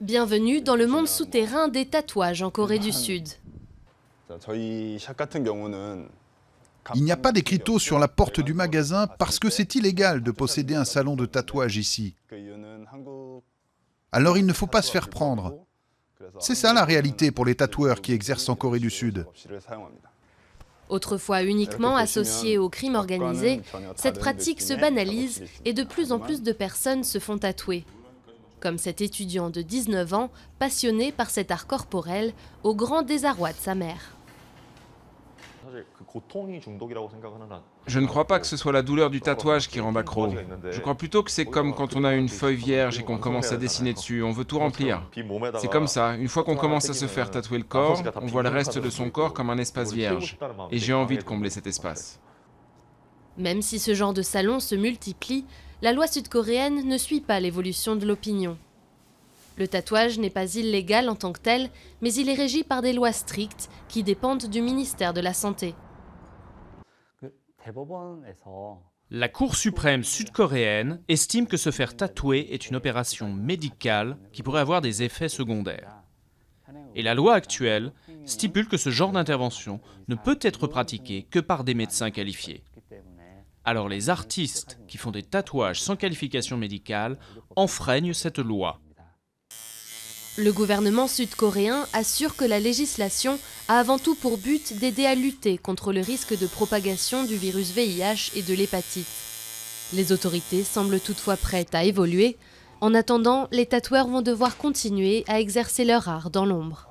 Bienvenue dans le monde souterrain des tatouages en Corée du Sud. Il n'y a pas d'écriteau sur la porte du magasin parce que c'est illégal de posséder un salon de tatouage ici. Alors il ne faut pas se faire prendre. C'est ça la réalité pour les tatoueurs qui exercent en Corée du Sud. Autrefois uniquement associée au crime organisé, cette pratique se banalise et de plus en plus de personnes se font tatouer. Comme cet étudiant de 19 ans, passionné par cet art corporel, au grand désarroi de sa mère. Je ne crois pas que ce soit la douleur du tatouage qui rend accro. Je crois plutôt que c'est comme quand on a une feuille vierge et qu'on commence à dessiner dessus, on veut tout remplir. C'est comme ça, une fois qu'on commence à se faire tatouer le corps, on voit le reste de son corps comme un espace vierge. Et j'ai envie de combler cet espace. Même si ce genre de salon se multiplie, la loi sud-coréenne ne suit pas l'évolution de l'opinion. Le tatouage n'est pas illégal en tant que tel, mais il est régi par des lois strictes qui dépendent du ministère de la Santé. La Cour suprême sud-coréenne estime que se faire tatouer est une opération médicale qui pourrait avoir des effets secondaires. Et la loi actuelle stipule que ce genre d'intervention ne peut être pratiqué que par des médecins qualifiés. Alors les artistes qui font des tatouages sans qualification médicale enfreignent cette loi. Le gouvernement sud-coréen assure que la législation a avant tout pour but d'aider à lutter contre le risque de propagation du virus VIH et de l'hépatite. Les autorités semblent toutefois prêtes à évoluer. En attendant, les tatoueurs vont devoir continuer à exercer leur art dans l'ombre.